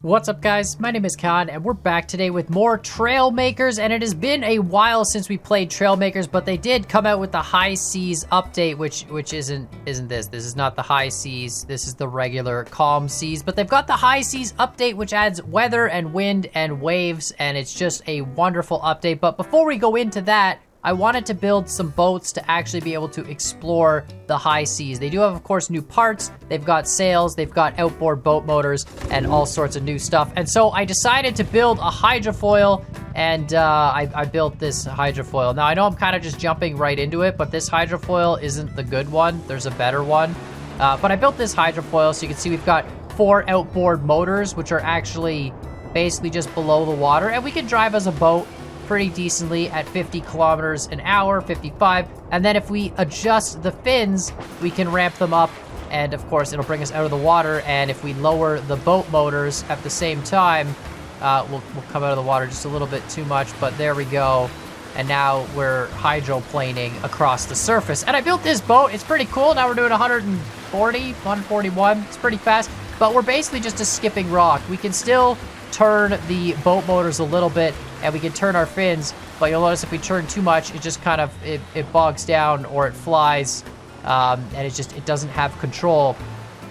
What's up, guys? My name is Khan, and we're back today with more Trailmakers, and it has been a while since we played Trailmakers, but they did come out with the High Seas update, which isn't this. This is not the High Seas. This is the regular Calm Seas, but they've got the High Seas update, which adds weather and wind and waves, and it's just a wonderful update. But before we go into that, I wanted to build some boats to actually be able to explore the high seas. They do have, of course, new parts. They've got sails, they've got outboard boat motors, and all sorts of new stuff. And so I decided to build a hydrofoil, and I built this hydrofoil. Now, I know I'm kind of just jumping right into it, but this hydrofoil isn't the good one. There's a better one. But I built this hydrofoil, so you can see we've got 4 outboard motors, which are actually basically just below the water, and we can drive as a boat pretty decently at 50 kilometers an hour, 55. And then if we adjust the fins, we can ramp them up, and of course it'll bring us out of the water. And if we lower the boat motors at the same time, we'll come out of the water just a little bit too much, but there we go. And now we're hydroplaning across the surface. And I built this boat. It's pretty cool. Now we're doing 140, 141. It's pretty fast, but we're basically just a skipping rock. We can still turn the boat motors a little bit, and we can turn our fins, but you'll notice if we turn too much, it just kind of, it bogs down or it flies, and it doesn't have control.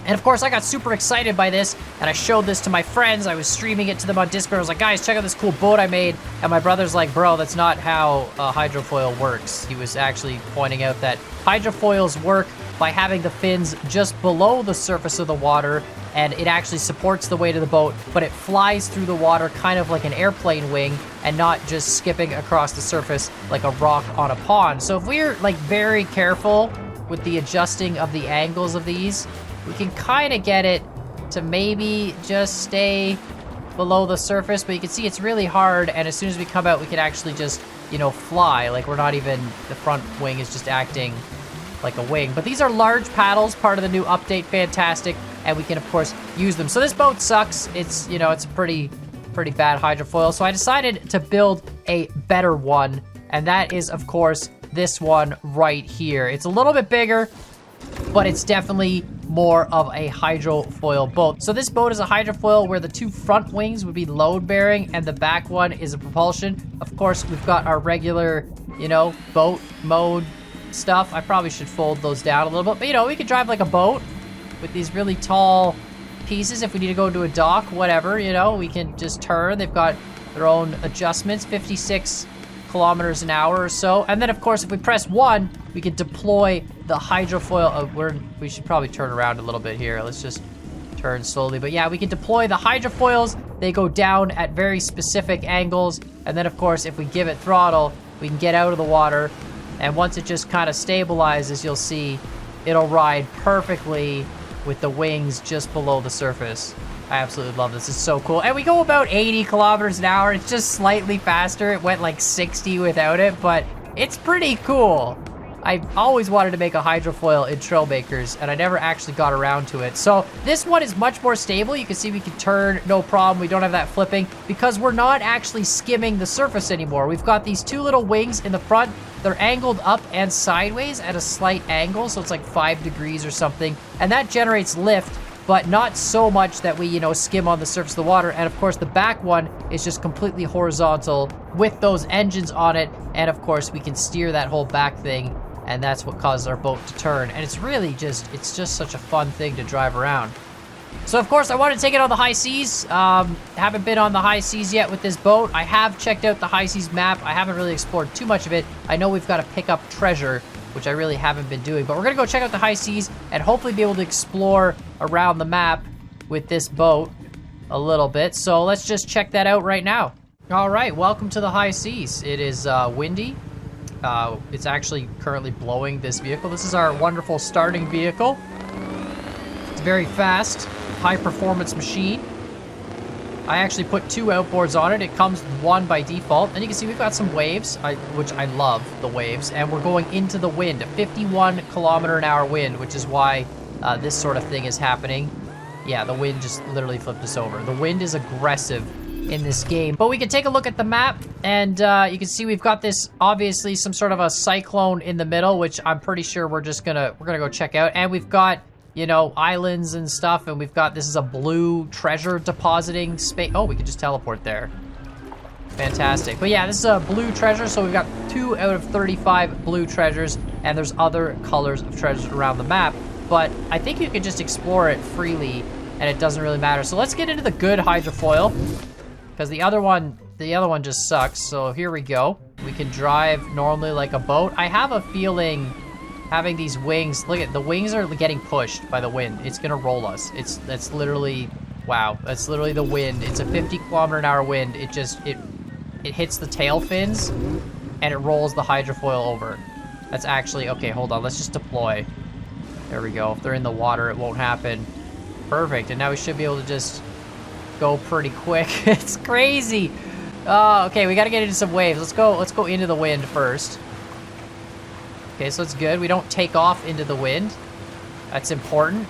And of course, I got super excited by this, and I showed this to my friends. I was streaming it to them on Discord. I was like, guys, check out this cool boat I made. And my brother's like, bro, that's not how hydrofoil works. He was actually pointing out that hydrofoils work by having the fins just below the surface of the water, and it actually supports the weight of the boat, but it flies through the water kind of like an airplane wing and not just skipping across the surface like a rock on a pond. So if we're like very careful with the adjusting of the angles of these, we can kind of get it to maybe just stay below the surface, but you can see it's really hard, and as soon as we come out, we can actually just, you know, fly. Like, we're not even, the front wing is just acting like a wing. But these are large paddles, part of the new update, fantastic, and we can of course use them. So this boat sucks. It's, you know, it's a pretty bad hydrofoil. So I decided to build a better one, and that is of course this one right here. It's a little bit bigger, but it's definitely more of a hydrofoil boat. So this boat is a hydrofoil where the 2 front wings would be load bearing and the back one is a propulsion. Of course, we've got our regular, you know, boat mode stuff. I probably should fold those down a little bit, but you know, we could drive like a boat with these really tall pieces. If we need to go to a dock, whatever, you know, we can just turn. They've got their own adjustments, 56 kilometers an hour or so. And then of course, if we press 1, we can deploy the hydrofoil. We should probably turn around a little bit here. Let's just turn slowly. But yeah, we can deploy the hydrofoils. They go down at very specific angles. And then of course, if we give it throttle, we can get out of the water. And once it just kind of stabilizes, you'll see it'll ride perfectly with the wings just below the surface. I absolutely love this. It's so cool. And we go about 80 kilometers an hour. It's just slightly faster. It went like 60 without it, but it's pretty cool. I always wanted to make a hydrofoil in Trailmakers, and I never actually got around to it. So this one is much more stable. You can see we can turn, no problem. We don't have that flipping because we're not actually skimming the surface anymore. We've got these 2 little wings in the front. They're angled up and sideways at a slight angle, so it's like 5 degrees or something, and that generates lift, but not so much that we, you know, skim on the surface of the water. And of course, the back one is just completely horizontal with those engines on it, and of course, we can steer that whole back thing, and that's what causes our boat to turn. And it's really just, it's just such a fun thing to drive around. So of course, I want to take it on the high seas. Haven't been on the high seas yet with this boat. I have checked out the high seas map. I haven't really explored too much of it. I know we've got to pick up treasure, which I really haven't been doing, but we're gonna go check out the high seas and hopefully be able to explore around the map with this boat a little bit. So let's just check that out right now. All right, welcome to the high seas. It is windy. It's actually currently blowing this vehicle. This is our wonderful starting vehicle. It's very fast, high performance machine. I actually put 2 outboards on it. It comes with 1 by default. And you can see we've got some waves, which I love the waves. And we're going into the wind, a 51 kilometer an hour wind, which is why this sort of thing is happening. Yeah, the wind just literally flipped us over. The wind is aggressive in this game. But we can take a look at the map, and you can see we've got this, obviously, some sort of a cyclone in the middle, which I'm pretty sure we're gonna go check out. And we've got you know, islands and stuff, and we've got, this is a blue treasure depositing space. Oh, we can just teleport there. Fantastic. But yeah, this is a blue treasure, so we've got 2 out of 35 blue treasures, and there's other colors of treasures around the map, but I think you can just explore it freely, and it doesn't really matter. So let's get into the good hydrofoil, because the other one just sucks. So here we go. We can drive normally like a boat. I have a feeling having these wings, look at the wings are getting pushed by the wind. It's gonna roll us. That's literally, wow, that's literally the wind. It's a 50-kilometer-an-hour wind. It hits the tail fins, and it rolls the hydrofoil over. That's actually, okay, hold on, let's just deploy. There we go. If they're in the water, it won't happen. Perfect, and now we should be able to just go pretty quick. It's crazy. Oh, okay, we gotta get into some waves. Let's go into the wind first. Okay, so it's good. We don't take off into the wind. That's important.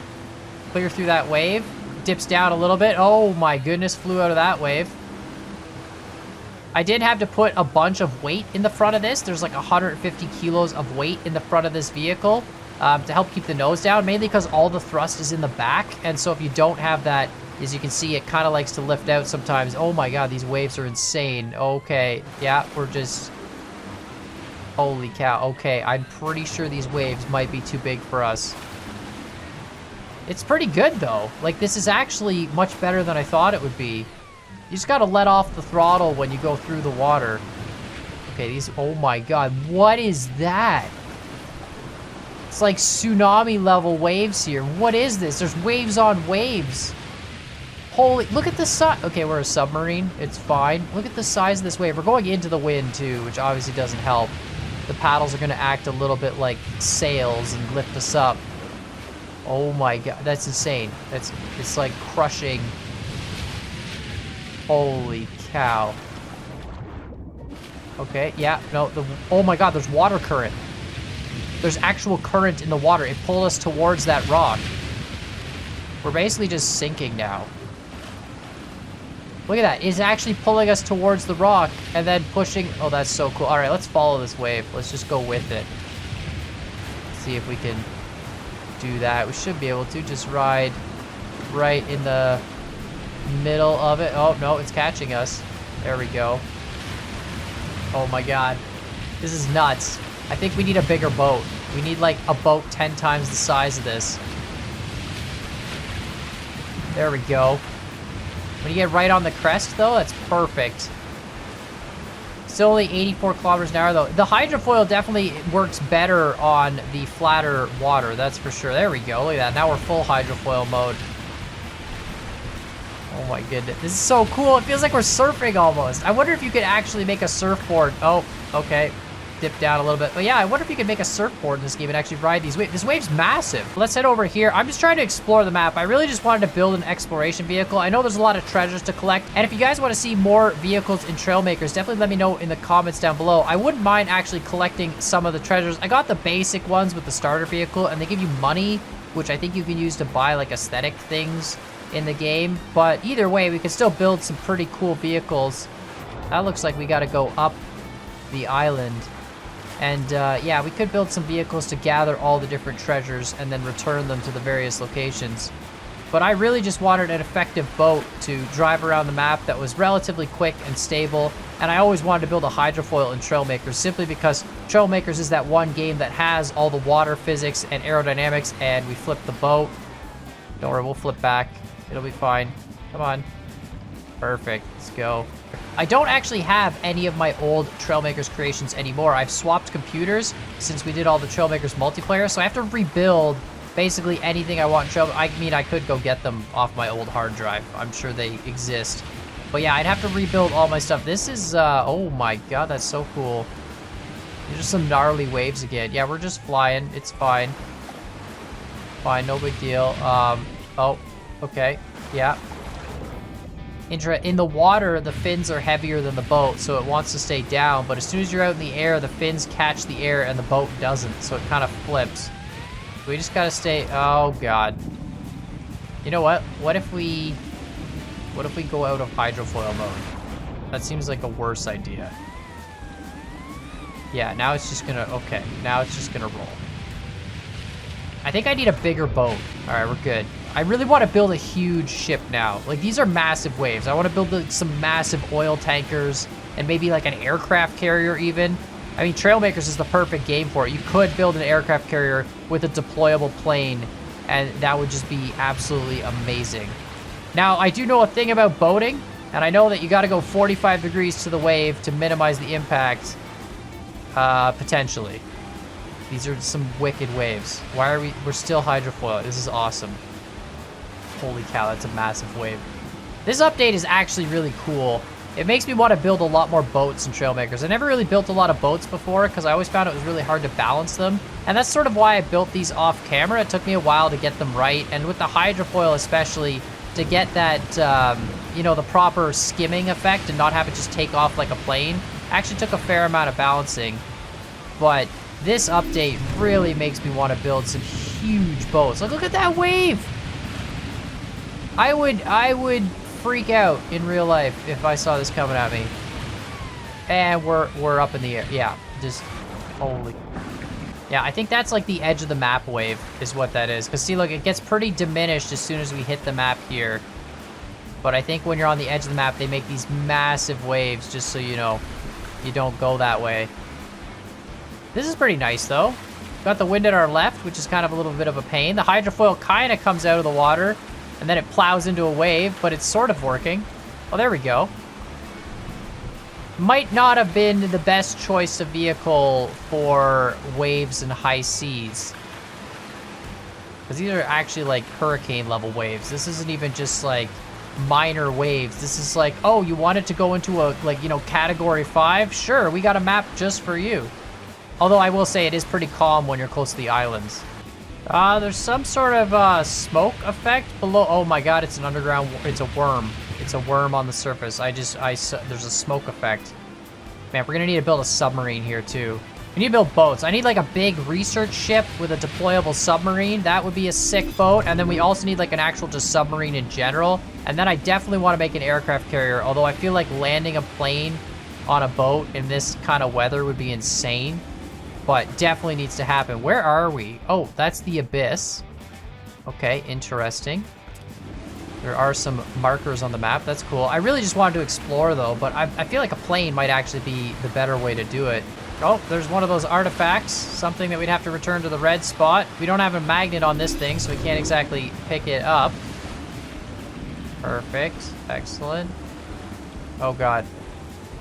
Clear through that wave. Dips down a little bit. Oh my goodness, flew out of that wave. I did have to put a bunch of weight in the front of this. There's like 150 kilos of weight in the front of this vehicle to help keep the nose down, mainly because all the thrust is in the back. And so if you don't have that, as you can see, it kind of likes to lift out sometimes. Oh my God, these waves are insane. Okay, yeah, we're just, holy cow. Okay, I'm pretty sure these waves might be too big for us. It's pretty good though. Like, this is actually much better than I thought it would be. You just gotta let off the throttle when you go through the water. Okay, these, oh my God, what is that? It's like tsunami level waves here. What is this? There's waves on waves. Holy, look at the size. Okay, we're a submarine, it's fine. Look at the size of this wave. We're going into the wind too, which obviously doesn't help. The paddles are gonna act a little bit like sails and lift us up. Oh my God, that's insane. It's like crushing. Holy cow. Okay, yeah, no, oh my God, there's water current. There's actual current in the water. It pulled us towards that rock. We're basically just sinking now. Look at that, it's actually pulling us towards the rock and then pushing, oh, that's so cool. All right, let's follow this wave. Let's just go with it. See if we can do that. We should be able to just ride right in the middle of it. Oh no, it's catching us. There we go. Oh my God, this is nuts. I think we need a bigger boat. We need like a boat 10 times the size of this. There we go. When you get right on the crest though, that's perfect. Still only 84 kilometers an hour though. The hydrofoil definitely works better on the flatter water, that's for sure. There we go, look at that. Now we're full hydrofoil mode. Oh my goodness, this is so cool. It feels like we're surfing almost. I wonder if you could actually make a surfboard. Oh, okay. Dip down a little bit. But yeah, I wonder if you could make a surfboard in this game and actually ride these waves. This wave's massive. Let's head over here. I'm just trying to explore the map. I really just wanted to build an exploration vehicle. I know there's a lot of treasures to collect. And if you guys want to see more vehicles in Trailmakers, definitely let me know in the comments down below. I wouldn't mind actually collecting some of the treasures. I got the basic ones with the starter vehicle, and they give you money, which I think you can use to buy like aesthetic things in the game. But either way, we can still build some pretty cool vehicles. That looks like we got to go up the island. And yeah, we could build some vehicles to gather all the different treasures and then return them to the various locations. But I really just wanted an effective boat to drive around the map that was relatively quick and stable. And I always wanted to build a hydrofoil in Trailmakers simply because Trailmakers is that one game that has all the water physics and aerodynamics, and we flip the boat. Don't worry, we'll flip back. It'll be fine. Come on. Perfect, let's go. I don't actually have any of my old Trailmakers creations anymore. I've swapped computers since we did all the Trailmakers multiplayer, so I have to rebuild basically anything I want in Trail. I mean, I could go get them off my old hard drive. I'm sure they exist. But yeah, I'd have to rebuild all my stuff. This is, oh my God, that's so cool. There's just some gnarly waves again. Yeah, we're just flying. It's fine. Fine, no big deal. Oh, okay, yeah. In the water, the fins are heavier than the boat, so it wants to stay down, but as soon as you're out in the air, the fins catch the air and the boat doesn't, so it kind of flips. We just gotta stay, oh God. You know what? What if we go out of hydrofoil mode? That seems like a worse idea. Yeah, now it's just gonna, okay, now it's just gonna roll. I think I need a bigger boat. All right, we're good. I really want to build a huge ship now. Like, these are massive waves. I want to build like, some massive oil tankers and maybe like an aircraft carrier even. I mean, Trailmakers is the perfect game for it. You could build an aircraft carrier with a deployable plane, and that would just be absolutely amazing. Now, I do know a thing about boating, and I know that you got to go 45 degrees to the wave to minimize the impact, potentially. These are some wicked waves. Why are we're still hydrofoil. This is awesome. Holy cow, that's a massive wave. This update is actually really cool. It makes me want to build a lot more boats in Trailmakers. I never really built a lot of boats before because I always found it was really hard to balance them. And that's sort of why I built these off camera. It took me a while to get them right. And with the hydrofoil especially, to get that, you know, the proper skimming effect and not have it just take off like a plane, actually took a fair amount of balancing. But this update really makes me want to build some huge boats. Like, look at that wave! I would freak out in real life if I saw this coming at me. And we're up in the air. Yeah, just holy. Yeah, I think that's like the edge of the map wave is what that is. Because see, look, it gets pretty diminished as soon as we hit the map here. But I think when you're on the edge of the map, they make these massive waves just so you know you don't go that way. This is pretty nice, though. Got the wind at our left, which is kind of a little bit of a pain. The hydrofoil kind of comes out of the water, and then it plows into a wave, but it's sort of working. Oh, there we go. Might not have been the best choice of vehicle for waves and high seas. Because these are actually like hurricane level waves. This isn't even just like minor waves. This is like, oh, you wanted to go into a, like, you know, category 5? Sure, we got a map just for you. Although I will say it is pretty calm when you're close to the islands. There's some sort of smoke effect below. Oh my god, it's an underground, it's a worm. It's a worm on the surface. There's a smoke effect. Man, we're gonna need to build a submarine here too. We need to build boats. I need like a big research ship with a deployable submarine. That would be a sick boat. And then we also need like an actual just submarine in general. And then I definitely want to make an aircraft carrier, although I feel like landing a plane on a boat in this kind of weather would be insane. But definitely needs to happen. Where are we? Oh, that's the abyss. Okay, interesting. There are some markers on the map. That's cool. I really just wanted to explore, though, but I feel like a plane might actually be the better way to do it. Oh, there's one of those artifacts. Something that we'd have to return to the red spot. We don't have a magnet on this thing, so we can't exactly pick it up. Perfect. Excellent. Oh, God.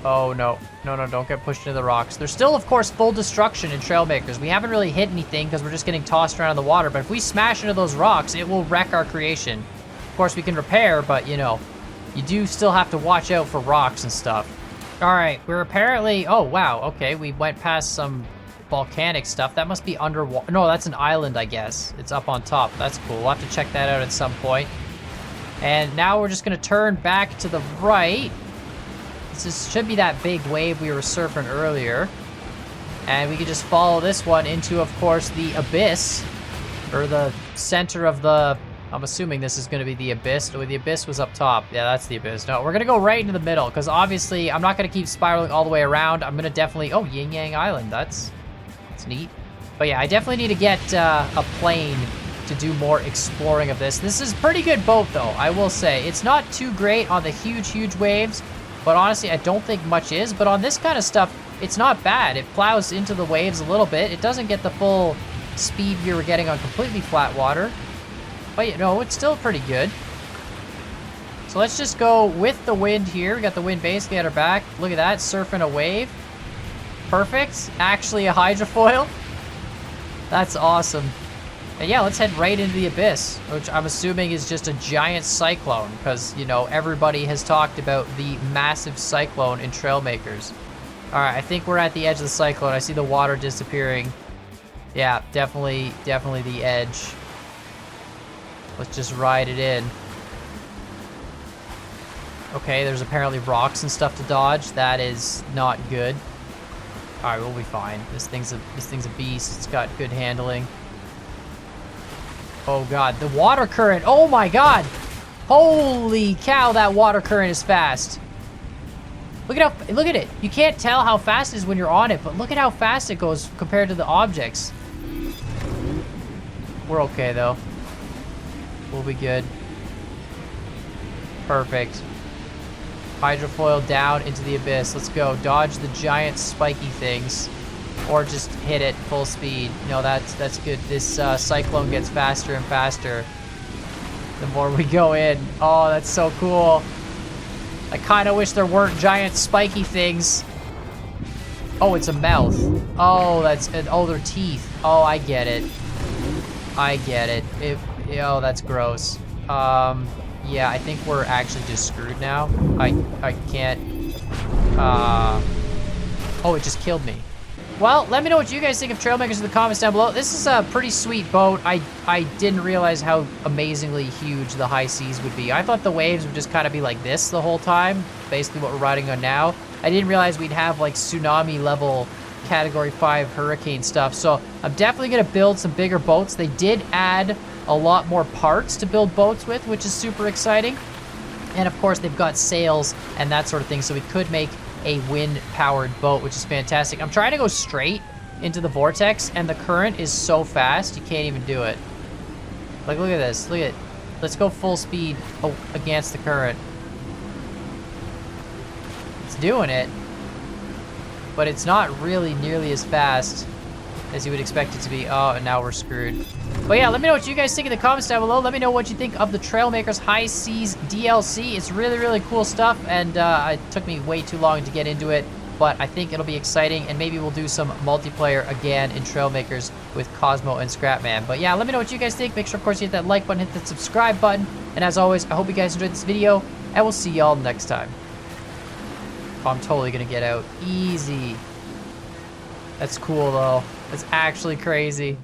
Oh, no. No, no, don't get pushed into the rocks. There's still, of course, full destruction in Trailmakers. We haven't really hit anything because we're just getting tossed around in the water. But if we smash into those rocks, it will wreck our creation. Of course, we can repair, but, you know, you do still have to watch out for rocks and stuff. All right, we're apparently... Oh, wow, okay. We went past some volcanic stuff. That must be underwater. No, that's an island, I guess. It's up on top. That's cool. We'll have to check that out at some point. And now we're just going to turn back to the right. This should be that big wave we were surfing earlier. And we can just follow this one into, of course, the abyss. Or the center of the... I'm assuming this is going to be the abyss. The abyss was up top. Yeah, that's the abyss. No, we're going to go right into the middle. Because obviously, I'm not going to keep spiraling all the way around. I'm going to definitely... Oh, Yin Yang Island. That's neat. But yeah, I definitely need to get a plane to do more exploring of this. This is a pretty good boat, though, I will say. It's not too great on the huge, huge waves. But honestly, I don't think much is. But on this kind of stuff, it's not bad. It plows into the waves a little bit. It doesn't get the full speed we were getting on completely flat water. But you know, it's still pretty good. So let's just go with the wind here. We got the wind basically at our back. Look at that, surfing a wave. Perfect. Actually a hydrofoil. That's awesome. And yeah, let's head right into the abyss, which I'm assuming is just a giant cyclone because, you know, everybody has talked about the massive cyclone in Trailmakers. All right, I think we're at the edge of the cyclone. I see the water disappearing. Yeah, definitely the edge. Let's just ride it in. Okay, there's apparently rocks and stuff to dodge. That is not good. All right, we'll be fine. This thing's a beast. It's got good handling. Oh god, the water current. Oh my god. Holy cow, that water current is fast. Look at it. You can't tell how fast it is when you're on it, but look at how fast it goes compared to the objects. We're okay, though. We'll be good. Perfect. Hydrofoil down into the abyss. Let's go. Dodge the giant spiky things. Or just hit it full speed. No, that's good. This cyclone gets faster and faster the more we go in. Oh, that's so cool. I kind of wish there weren't giant spiky things. Oh, it's a mouth. Oh, oh, they're teeth. Oh, I get it. I get it. Oh, that's gross. Yeah, I think we're actually just screwed now. I can't. Oh, it just killed me. Well, let me know what you guys think of Trailmakers in the comments down below. This is a pretty sweet boat. I didn't realize how amazingly huge the high seas would be. I thought the waves would just kind of be like this the whole time, basically what we're riding on now. I didn't realize we'd have like tsunami level category 5 hurricane stuff. So I'm definitely gonna build some bigger boats. They did add a lot more parts to build boats with, which is super exciting. And of course they've got sails and that sort of thing, so we could make a wind-powered boat, which is fantastic. I'm trying to go straight into the vortex, and the current is so fast, you can't even do it. Like, look at this. Look at it. Let's go full speed against the current. It's doing it, but it's not really nearly as fast as you would expect it to be. Oh, and now we're screwed. But yeah, let me know what you guys think in the comments down below. Let me know what you think of the Trailmakers High Seas DLC. It's really, really cool stuff, and it took me way too long to get into it, but I think it'll be exciting, and maybe we'll do some multiplayer again in Trailmakers with Cosmo and Scrapman. But yeah, let me know what you guys think. Make sure, of course, you hit that like button, hit that subscribe button, and as always, I hope you guys enjoyed this video, and we'll see y'all next time. Oh, I'm totally gonna get out. Easy. That's cool, though. That's actually crazy.